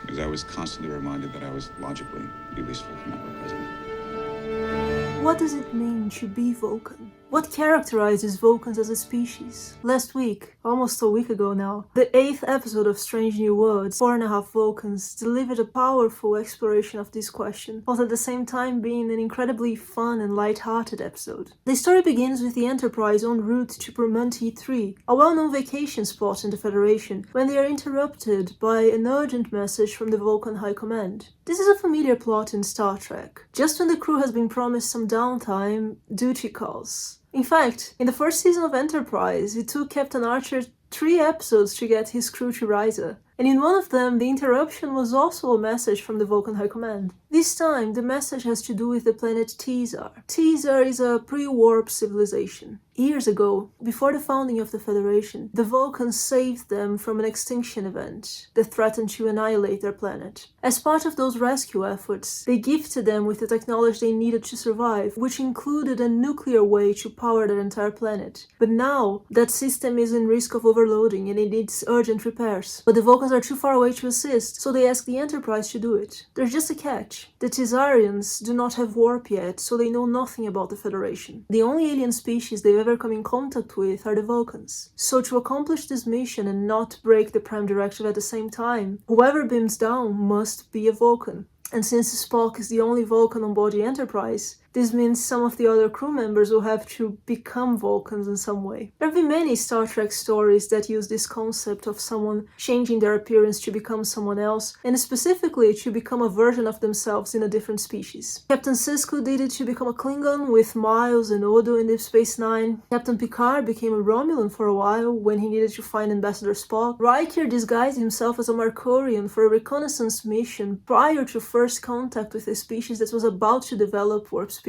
because I was constantly reminded that I was logically the least Vulcan member present. What does it mean to be Vulcan? What characterizes Vulcans as a species? Last week, almost a week ago now, the 8th episode of Strange New Worlds, 4.5 Vulcans, delivered a powerful exploration of this question, while at the same time being an incredibly fun and light-hearted episode. The story begins with the Enterprise en route to Permunti 3, a well-known vacation spot in the Federation, when they are interrupted by an urgent message from the Vulcan High Command. This is a familiar plot in Star Trek. Just when the crew has been promised some downtime, duty calls. In fact, in the first season of Enterprise, it took Captain Archer 3 episodes to get his crew to Risa. And in one of them, the interruption was also a message from the Vulcan High Command. This time, the message has to do with the planet Teasar. Teasar is a pre-warp civilization. Years ago, before the founding of the Federation, the Vulcans saved them from an extinction event that threatened to annihilate their planet. As part of those rescue efforts, they gifted them with the technology they needed to survive, which included a nuclear way to power their entire planet. But now, that system is in risk of overloading and it needs urgent repairs. But the Vulcans are too far away to assist, so they ask the Enterprise to do it. There's just a catch. The Teasarians do not have warp yet, so they know nothing about the Federation. The only alien species they've ever come in contact with are the Vulcans. So to accomplish this mission and not break the Prime Directive at the same time, whoever beams down must be a Vulcan. And since Spock is the only Vulcan on board the Enterprise, this means some of the other crew members will have to become Vulcans in some way. There have been many Star Trek stories that use this concept of someone changing their appearance to become someone else, and specifically to become a version of themselves in a different species. Captain Sisko did it to become a Klingon with Miles and Odo in Deep Space Nine. Captain Picard became a Romulan for a while when he needed to find Ambassador Spock. Riker disguised himself as a Markorian for a reconnaissance mission prior to first contact with a species that was about to develop warp speed.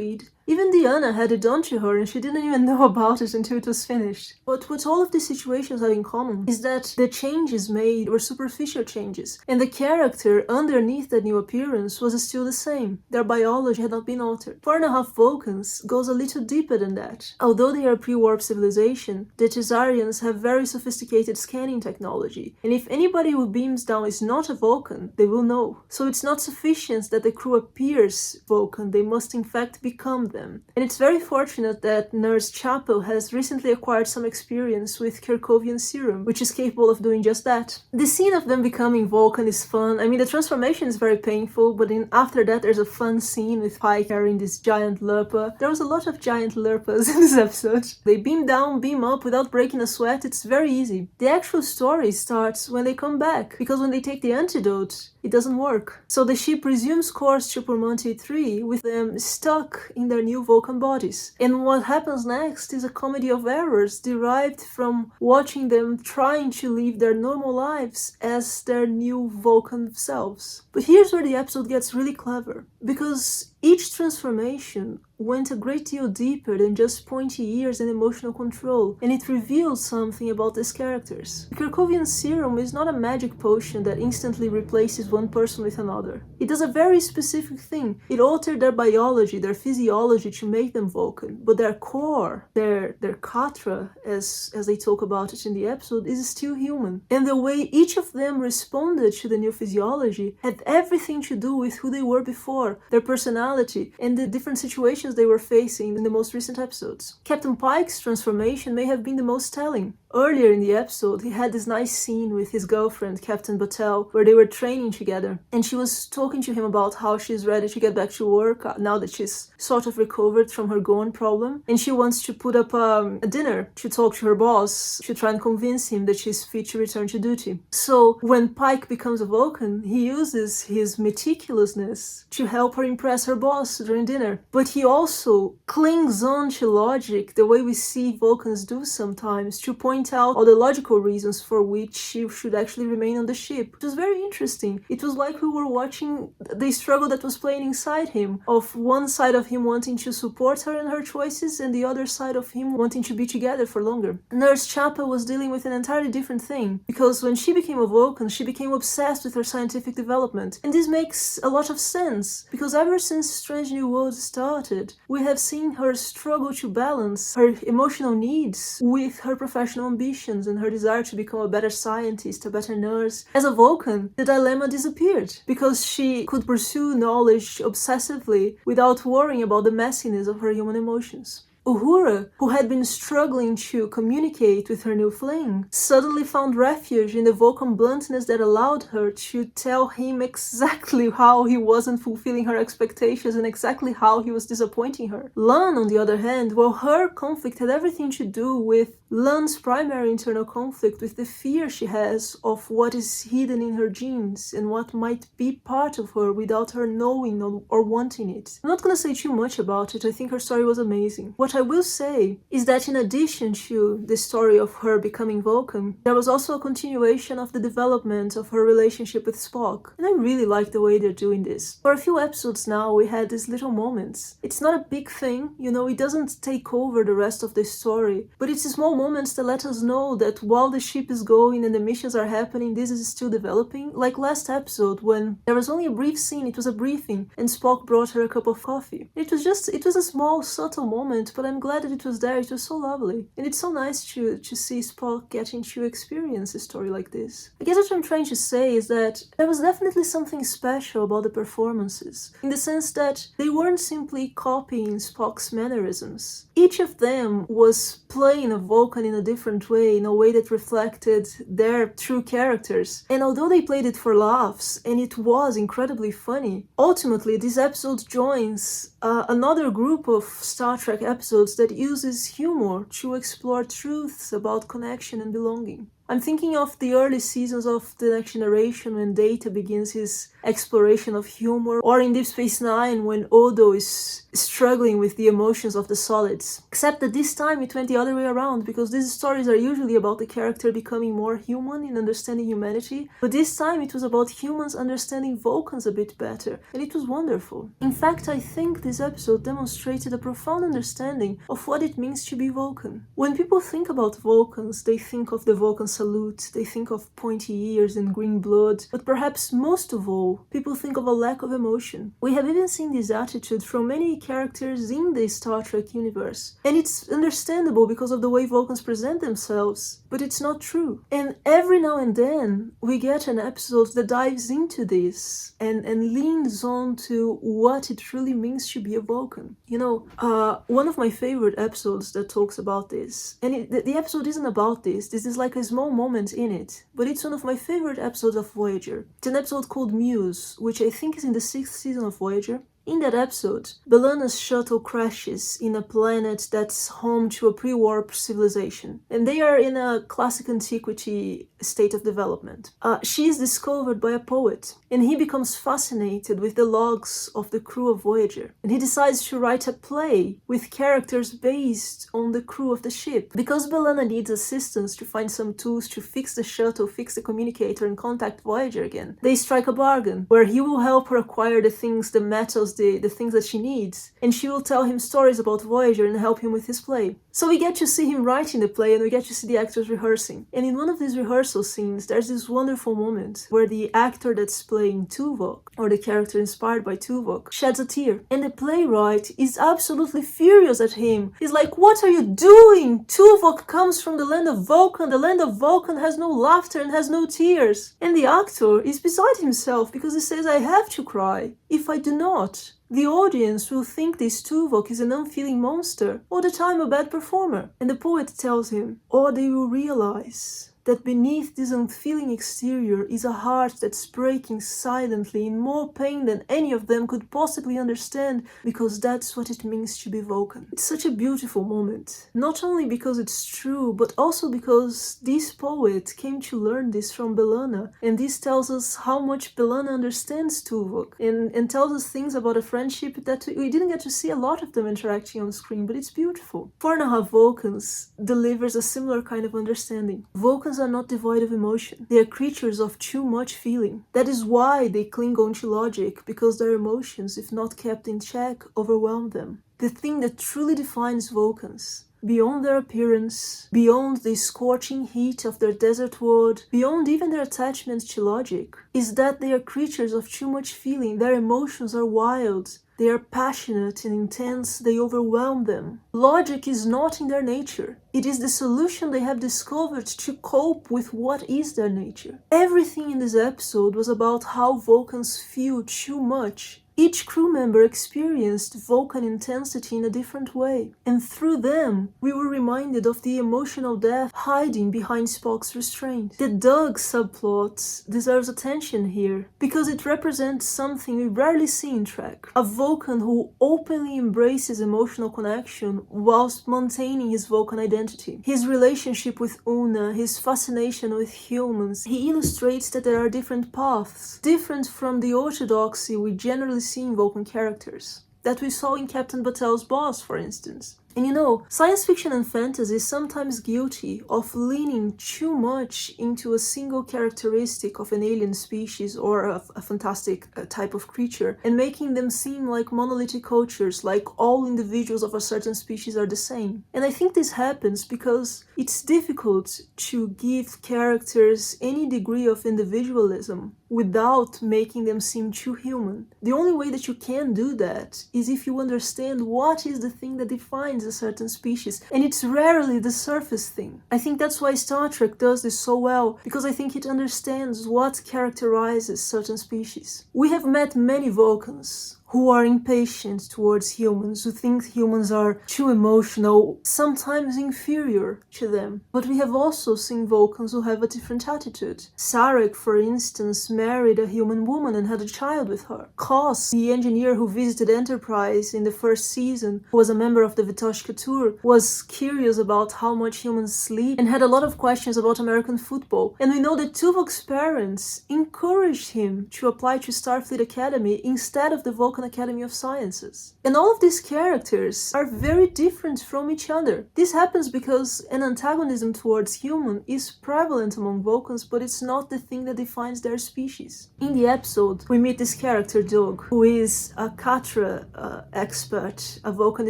Even Deanna had it done to her and she didn't even know about it until it was finished. But what all of these situations have in common is that the changes made were superficial changes, and the character underneath that new appearance was still the same. Their biology had not been altered. 4.5 Vulcans goes a little deeper than that. Although they are a pre-warp civilization, the Teasarians have very sophisticated scanning technology, and if anybody who beams down is not a Vulcan, they will know. So it's not sufficient that the crew appears Vulcan, they must in fact become them. And it's very fortunate that Nurse Chapel has recently acquired some experience with Kirkovian serum, which is capable of doing just that. The scene of them becoming Vulcan is fun. I mean, the transformation is very painful, but after that there's a fun scene with Pike carrying this giant lurpa. There was a lot of giant lurpas in this episode. They beam down, beam up without breaking a sweat. It's very easy. The actual story starts when they come back, because when they take the antidote, it doesn't work. So the ship resumes course to Permunti 3 with them stuck in their new Vulcan bodies. And what happens next is a comedy of errors derived from watching them trying to live their normal lives as their new Vulcan selves. But here's where the episode gets really clever, because each transformation went a great deal deeper than just pointy ears and emotional control, and it revealed something about these characters. The Kirkovian serum is not a magic potion that instantly replaces one person with another. It does a very specific thing. It altered their biology, their physiology to make them Vulcan, but their core, their katra, as they talk about it in the episode, is still human. And the way each of them responded to the new physiology had everything to do with who they were before, their personality, and the different situations they were facing in the most recent episodes. Captain Pike's transformation may have been the most telling. Earlier in the episode, he had this nice scene with his girlfriend, Captain Battelle, where they were training together, and she was talking to him about how she's ready to get back to work now that she's sort of recovered from her Goan problem, and she wants to put up a dinner to talk to her boss to try and convince him that she's fit to return to duty. So when Pike becomes a Vulcan, he uses his meticulousness to help her impress her boss during dinner, but he also clings on to logic the way we see Vulcans do sometimes, to point out all the logical reasons for which she should actually remain on the ship. It was very interesting. It was like we were watching the struggle that was playing inside him, of one side of him wanting to support her in her choices and the other side of him wanting to be together for longer. Nurse Chapel was dealing with an entirely different thing, because when she became a Vulcan, she became obsessed with her scientific development. And this makes a lot of sense. because ever since Strange New Worlds started, we have seen her struggle to balance her emotional needs with her professional ambitions and her desire to become a better scientist, a better nurse. As a Vulcan, the dilemma disappeared because she could pursue knowledge obsessively without worrying about the messiness of her human emotions. Uhura, who had been struggling to communicate with her new fling, suddenly found refuge in the Vulcan bluntness that allowed her to tell him exactly how he wasn't fulfilling her expectations and exactly how he was disappointing her. Lan, on the other hand, well, her conflict had everything to do with Lan's primary internal conflict with the fear she has of what is hidden in her genes and what might be part of her without her knowing or wanting it. I'm not gonna say too much about it, I think her story was amazing. What I will say is that in addition to the story of her becoming Vulcan, there was also a continuation of the development of her relationship with Spock, and I really like the way they're doing this. For a few episodes now, we had these little moments. It's not a big thing, it doesn't take over the rest of the story, but it's small moments that let us know that while the ship is going and the missions are happening, this is still developing. Like last episode, when there was only a brief scene, it was a briefing, and Spock brought her a cup of coffee. It was a small, subtle moment, but I'm glad that it was there. It was so lovely. And it's so nice to see Spock getting to experience a story like this. I guess what I'm trying to say is that there was definitely something special about the performances, in the sense that they weren't simply copying Spock's mannerisms. Each of them was playing a Vulcan in a different way, in a way that reflected their true characters. And although they played it for laughs, and it was incredibly funny, ultimately this episode joins another group of Star Trek episodes that uses humor to explore truths about connection and belonging. I'm thinking of the early seasons of The Next Generation when Data begins his exploration of humor, or in Deep Space Nine when Odo is struggling with the emotions of the solids. Except that this time it went the other way around, because these stories are usually about the character becoming more human in understanding humanity, but this time it was about humans understanding Vulcans a bit better, and it was wonderful. In fact, I think this episode demonstrated a profound understanding of what it means to be Vulcan. When people think about Vulcans, they think of the Vulcan salute, they think of pointy ears and green blood, but perhaps most of all, people think of a lack of emotion. We have even seen this attitude from many characters in the Star Trek universe, and it's understandable because of the way Vulcans present themselves, but it's not true. And every now and then, we get an episode that dives into this and leans on to what it really means to be a Vulcan. One of my favorite episodes that talks about this, and the episode isn't about this is like a small moment in it, but it's one of my favorite episodes of Voyager. It's an episode called Muse, which I think is in the 6th season of Voyager. In that episode, B'Elanna's shuttle crashes in a planet that's home to a pre-warp civilization, and they are in a classic antiquity state of development. She is discovered by a poet, and he becomes fascinated with the logs of the crew of Voyager, and he decides to write a play with characters based on the crew of the ship. Because B'Elanna needs assistance to find some tools to fix the shuttle, fix the communicator, and contact Voyager again, they strike a bargain, where he will help her acquire the metals, the things that she needs, and she will tell him stories about Voyager and help him with his play. So we get to see him writing the play, and we get to see the actors rehearsing. And in one of these rehearsal scenes, there's this wonderful moment where the actor that's playing Tuvok, or the character inspired by Tuvok, sheds a tear. And the playwright is absolutely furious at him. He's like, "What are you doing? Tuvok comes from the land of Vulcan. The land of Vulcan has no laughter and has no tears." And the actor is beside himself because he says, "I have to cry. If I do not, the audience will think this Tuvok is an unfeeling monster, or that I'm a bad performer." And the poet tells him, "Or they will realize that beneath this unfeeling exterior is a heart that's breaking silently in more pain than any of them could possibly understand, because that's what it means to be Vulcan." It's such a beautiful moment, not only because it's true, but also because this poet came to learn this from B'Elanna, and this tells us how much B'Elanna understands Tuvok, and tells us things about a friendship that we didn't get to see a lot of them interacting on screen, but it's beautiful. 4.5 Vulcans delivers a similar kind of understanding. Vulcans are not devoid of emotion. They are creatures of too much feeling. That is why they cling on to logic, because their emotions, if not kept in check, overwhelm them. The thing that truly defines Vulcans, beyond their appearance, beyond the scorching heat of their desert world, beyond even their attachment to logic, is that they are creatures of too much feeling. Their emotions are wild. They are passionate and intense, they overwhelm them. Logic is not in their nature. It is the solution they have discovered to cope with what is their nature. Everything in this episode was about how Vulcans feel too much. Each crew member experienced Vulcan intensity in a different way, and through them, we were reminded of the emotional depth hiding behind Spock's restraint. The Doug subplot deserves attention here, because it represents something we rarely see in Trek. A Vulcan who openly embraces emotional connection whilst maintaining his Vulcan identity. His relationship with Una, his fascination with humans, he illustrates that there are different paths, different from the orthodoxy we generally seeing Vulcan characters, that we saw in Captain Batel's boss, for instance. And you know, science fiction and fantasy is sometimes guilty of leaning too much into a single characteristic of an alien species or a fantastic type of creature, and making them seem like monolithic cultures, like all individuals of a certain species are the same. And I think this happens because it's difficult to give characters any degree of individualism without making them seem too human. The only way that you can do that is if you understand what is the thing that defines a certain species, and it's rarely the surface thing. I think that's why Star Trek does this so well, because I think it understands what characterizes certain species. We have met many Vulcans who are impatient towards humans, who think humans are too emotional, sometimes inferior to them. But we have also seen Vulcans who have a different attitude. Sarek, for instance, married a human woman and had a child with her. Kos, the engineer who visited Enterprise in the first season, who was a member of the Vitoshka Tour, was curious about how much humans sleep and had a lot of questions about American football. And we know that Tuvok's parents encouraged him to apply to Starfleet Academy instead of the Vulcan Academy of Sciences. And all of these characters are very different from each other. This happens because an antagonism towards human is prevalent among Vulcans, but it's not the thing that defines their species. In the episode, we meet this character, Doug, who is a Katra expert, a Vulcan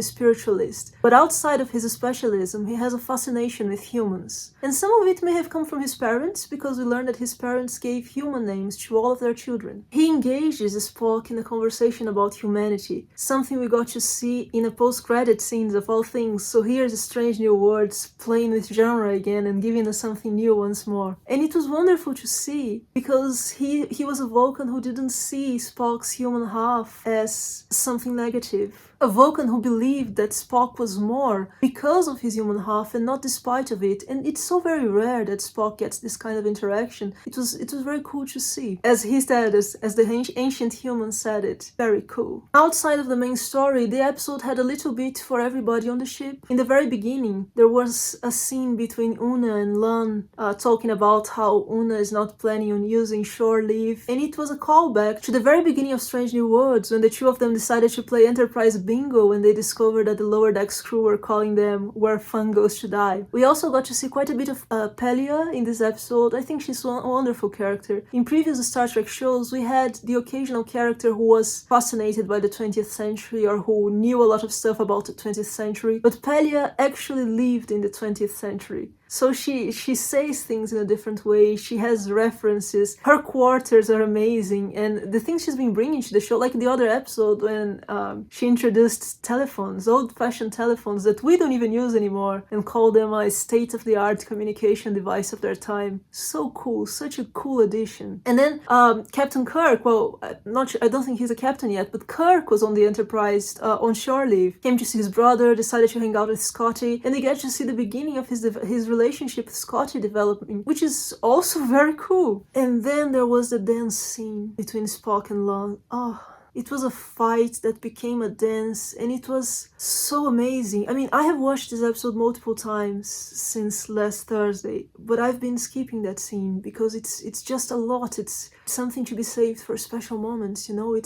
spiritualist. But outside of his specialism, he has a fascination with humans. And some of it may have come from his parents, because we learn that his parents gave human names to all of their children. He engages Spock in a conversation about humanity, something we got to see in a post-credit scenes of all things. So here's Strange New Worlds playing with genre again and giving us something new once more. And it was wonderful to see, because he was a Vulcan who didn't see Spock's human half as something negative. A Vulcan who believed that Spock was more because of his human half and not despite of it. And it's so very rare that Spock gets this kind of interaction. It was very cool to see. As he said, as the ancient human said it, very cool. Outside of the main story, the episode had a little bit for everybody on the ship. In the very beginning, there was a scene between Una and Lan talking about how Una is not planning on using shore leave. And it was a callback to the very beginning of Strange New Worlds, when the two of them decided to play Enterprise bingo when they discovered that the lower decks crew were calling them where fun goes to die. We also got to see quite a bit of Pelia in this episode. I think she's a wonderful character. In previous Star Trek shows, we had the occasional character who was fascinated by the 20th century or who knew a lot of stuff about the 20th century, but Pelia actually lived in the 20th century. So she says things in a different way, she has references, her quarters are amazing, and the things she's been bringing to the show, like the other episode when she introduced telephones, old-fashioned telephones that we don't even use anymore, and called them a state-of-the-art communication device of their time. So cool, such a cool addition. And then Captain Kirk, well, I don't think he's a captain yet, but Kirk was on the Enterprise on shore leave, came to see his brother, decided to hang out with Scotty, and they get to see the beginning of his relationship with Scotty developing, which is also very cool. And then there was the dance scene between Spock and Lan. It was a fight that became a dance, and it was so amazing. I mean, I have watched this episode multiple times since last Thursday, but I've been skipping that scene because it's just a lot. It's something to be saved for special moments, you know?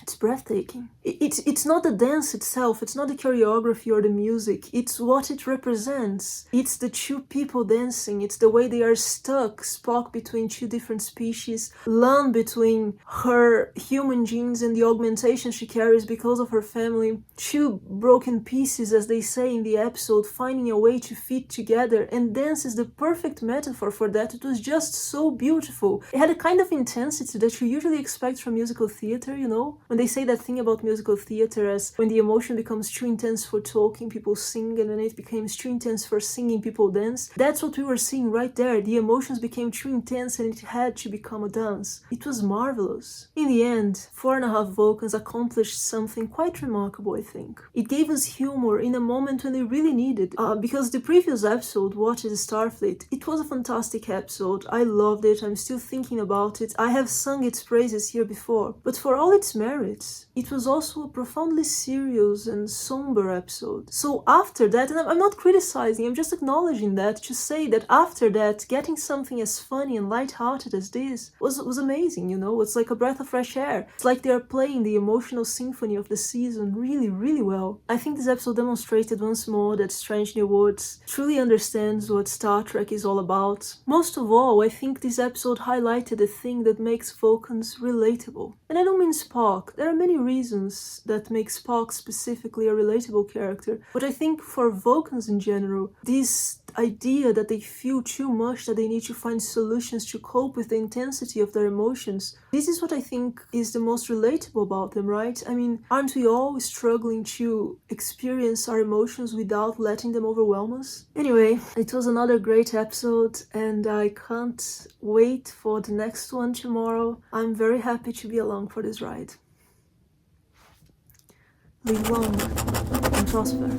It's breathtaking. It's not the dance itself, it's not the choreography or the music, it's what it represents. It's the two people dancing, it's the way they are stuck, Spock between two different species, Lan between her human genes and the augmentation she carries because of her family, two broken pieces, as they say in the episode, finding a way to fit together, and dance is the perfect metaphor for that. It was just so beautiful. It had a kind of intensity that you usually expect from musical theater, you know? When they say that thing about musical theater as when the emotion becomes too intense for talking, people sing, and when it becomes too intense for singing, people dance. That's what we were seeing right there. The emotions became too intense and it had to become a dance. It was marvelous. In the end, 4.5 Vulcans accomplished something quite remarkable, I think. It gave us humor in a moment when we really needed it. Because the previous episode, What is Starfleet, it was a fantastic episode. I loved it. I'm still thinking about it. I have sung its praises here before. But for all its merits, it was also a profoundly serious and somber episode. So after that, and I'm not criticizing, I'm just acknowledging that, to say that after that, getting something as funny and lighthearted as this was amazing, you know? It's like a breath of fresh air. It's like they are playing the emotional symphony of the season really, really well. I think this episode demonstrated once more that Strange New Worlds truly understands what Star Trek is all about. Most of all, I think this episode highlighted the thing that makes Vulcans relatable. And I don't mean Spock. There are many reasons that make Spock specifically a relatable character, but I think for Vulcans in general, this idea that they feel too much, that they need to find solutions to cope with the intensity of their emotions, this is what I think is the most relatable about them, right? I mean, aren't we all struggling to experience our emotions without letting them overwhelm us? Anyway, it was another great episode and I can't wait for the next one tomorrow. I'm very happy to be along for this ride. Live long and prosper.